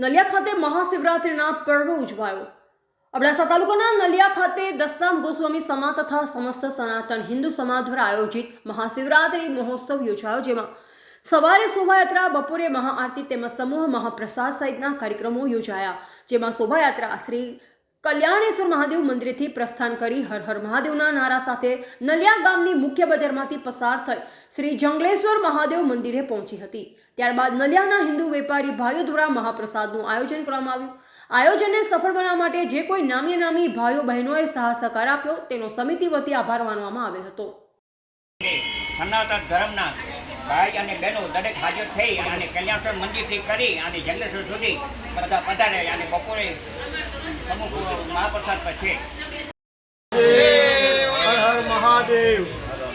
નલિયા ખાતે મહાશિવરાત્રિના પર્વ ઉજવાયો। અબડાસા તાલુકાના નલિયા ખાતે દસનામ ગોસ્વામી સમાજ તથા સમસ્ત સનાતન હિન્દુ સમાજ દ્વારા આયોજિત મહાશિવરાત્રિ મહોત્સવ યોજાયો, જેમાં સવારે શોભાયાત્રા, બપોરે મહાઆરતી તેમજ સમૂહ મહાપ્રસાદ સહિતના કાર્યક્રમો યોજાયા, જેમાં શોભાયાત્રા શ્રી કલ્યાણેશ્વર મહાદેવ મંદિરેથી પ્રસ્થાન કરી હર હર મહાદેવના નારા સાથે નલિયા ગામની મુખ્ય બજારમાંથી પસાર થઈ શ્રી જંગલેશ્વર મહાદેવ મંદિરે પહોંચી હતી। ત્યારબાદ નલિયાના હિન્દુ વેપારી ભાઈઓ દ્વારા મહાપ્રસાદનું આયોજન કરવામાં આવ્યું। આયોજનને સફળ બનાવવા માટે જે કોઈ નામી ભાઈઓ બહેનોએ સહકાર આપ્યો તેનો સમિતિ વતી આભાર માનવામાં આવેલ હતો। સનાતન ધર્મના ભાઈ અને બહેનો દરેક હાજર થઈ અને કલ્યાણેશ્વર મંદિરથી કરી અને જંગલેશ્વર સુધી બધા પધારે અને બપોરે અમુક મહાપ્રસાદ પર છે। હર હર મહાદેવ।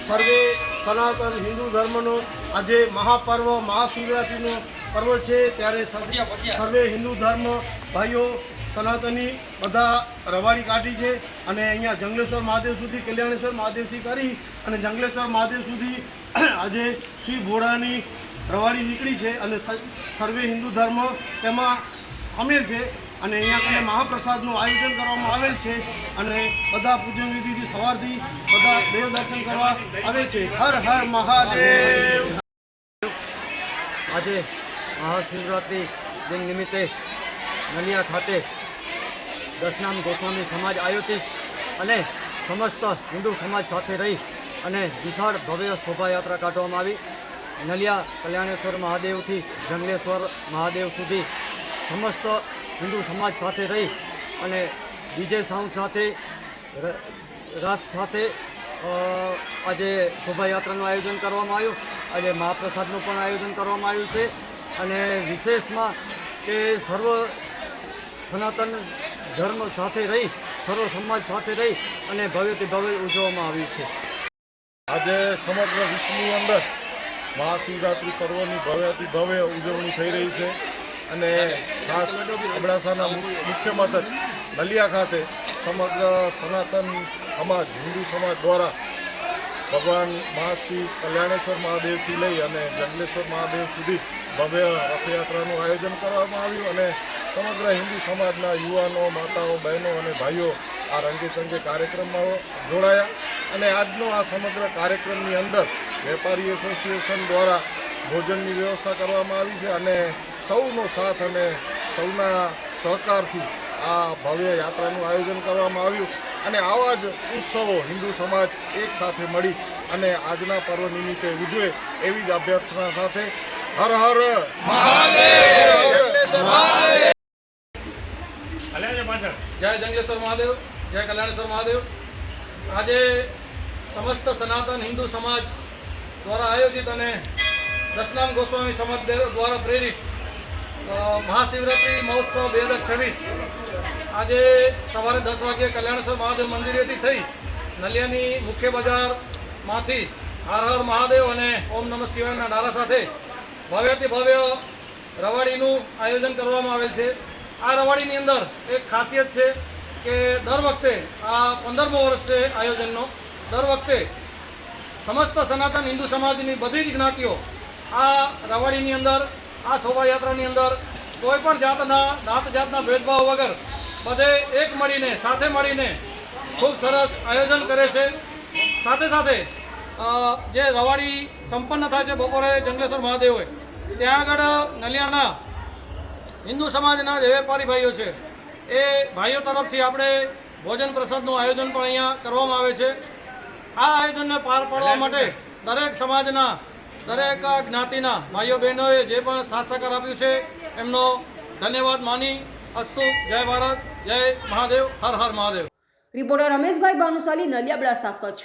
સર્વે સનાતન હિન્દુ ધર્મનો આજે મહાપર્વ મહાશિવરાત્રિનો પર્વ છે, ત્યારે સર્વે હિન્દુ ધર્મ ભાઈઓ સનાતની બધા રવાડી કાઢી છે અને અહીંયા જંગલેશ્વર મહાદેવ સુધી, કલ્યાણેશ્વર મહાદેવથી કરી અને જંગલેશ્વર મહાદેવ સુધી આજે શ્રી ભોળાની રવાડી નીકળી છે અને સર્વે હિન્દુ ધર્મ તેમાં સામેલ છે અને અહીંયા કને મહાપ્રસાદનું આયોજન કરવામાં આવેલ છે અને બધા પૂજન વિધિથી સવારથી બધા દેવ દર્શન કરવા આવે છે। હર હર મહાદેવ। આજે મહાશિવરાત્રિ દિન નિમિત્તે નલિયા ખાતે દસનામ ગોસ્વામી સમાજ આયોજિત અને સમસ્ત હિન્દુ સમાજ સાથે રહી અને વિશાળ ભવ્ય શોભાયાત્રા કાઢવામાં આવી। નલિયા કલ્યાણેશ્વર મહાદેવથી જંગલેશ્વર મહાદેવ સુધી સમસ્ત હિન્દુ સમાજ સાથે રહી અને ડીજે સાઉન્ડ સાથે રાસ સાથે આજે શોભાયાત્રાનું આયોજન કરવામાં આવ્યું। આજે મહાપ્રસાદનું પણ આયોજન કરવામાં આવ્યું છે અને વિશેષમાં કે સર્વ સનાતન ધર્મ સાથે રહી, સર્વ સમાજ સાથે રહી અને ભવ્યથી ભવ્ય ઉજવવામાં આવ્યું છે। આજે સમગ્ર વિશ્વની અંદર મહાશિવરાત્રિ પર્વની ભવ્યથી ભવ્ય ઉજવણી થઈ રહી છે અને ખાસ અબડાસાના મુખ્ય મથક નલિયા ખાતે સમગ્ર સનાતન સમાજ, હિન્દુ સમાજ દ્વારા ભગવાન મહાશિવ કલ્યાણેશ્વર મહાદેવથી લઈ અને જંગલેશ્વર મહાદેવ સુધી ભવ્ય રથયાત્રાનું આયોજન કરવામાં આવ્યું અને સમગ્ર હિન્દુ સમાજના યુવાનો, માતાઓ, બહેનો અને ભાઈઓ આ રંગેચંગે કાર્યક્રમમાં જોડાયા અને આજનો આ સમગ્ર કાર્યક્રમની અંદર વેપારી એસોસિએશન દ્વારા ભોજનની વ્યવસ્થા કરવામાં આવી છે અને સૌનો સાથ અને સૌના સહકારથી આ ભવ્ય યાત્રાનું આયોજન કરવામાં આવ્યું અને આવા જ ઉત્સવો હિન્દુ સમાજ એક સાથે મળી અને આજના પર્વ નિમિત્તે ઉજવે એવી જ અભ્યર્થના સાથે હર હર મહાદેવ। જય જંગલેશ્વર મહાદેવ, જય કલ્યાણેશ્વર મહાદેવ। આજે સમસ્ત સનાતન હિન્દુ સમાજ દ્વારા આયોજિત અને દસનામ ગોસ્વામી સમાજ દ્વારા પ્રેરિત મહાશિવરાત્રિ મહોત્સવ 2026 આજે સવારે 10 વાગ્યે કલ્યાણેશ્વર મહાદેવ મંદિરેથી થઈ નલિયાની મુખ્ય બજારમાંથી હર હર મહાદેવ અને ઓમ નમઃ શિવાયના નારા સાથે ભવ્યથી ભવ્ય રવાડીનું આયોજન કરવામાં આવેલ છે। આ રવાડીની અંદર એક ખાસિયત છે કે દર વખતે આ 15મો વર્ષ છે આયોજનનો। દર વખતે સમસ્ત સનાતન હિન્દુ સમાજની બધી જ જ્ઞાતિઓ આ રવાડીની અંદર, આ શોભાયાત્રાની અંદર કોઈ પણ જાતના ભેદભાવ વગર બધે એક મળીને, સાથે મળીને ખૂબ સરસ આયોજન કરે છે। સાથે સાથે જે રવાડી સંપન્ન થાય છે બપોરે જંગલેશ્વર મહાદેવ હોય ત્યાં આગળ નલિયાના હિન્દુ સમાજના જે વેપારી ભાઈઓ છે એ ભાઈઓ તરફથી આપણે ભોજન પ્રસાદનું આયોજન પણ અહીંયા કરવામાં આવે છે। આ આયોજનને પાર પાડવા માટે દરેક સમાજના, દરેક જ્ઞાતિના ભાઈઓ બહેનોએ જે પણ સાથ સહકાર આપ્યું છે એમનો ધન્યવાદ માની અસ્તુ। જય ભારત, જય મહાદેવ, હર હર મહાદેવ। રિપોર્ટર રમેશભાઈ ભાનુશાલી, નલિયા, અબડાસા, કચ્છ।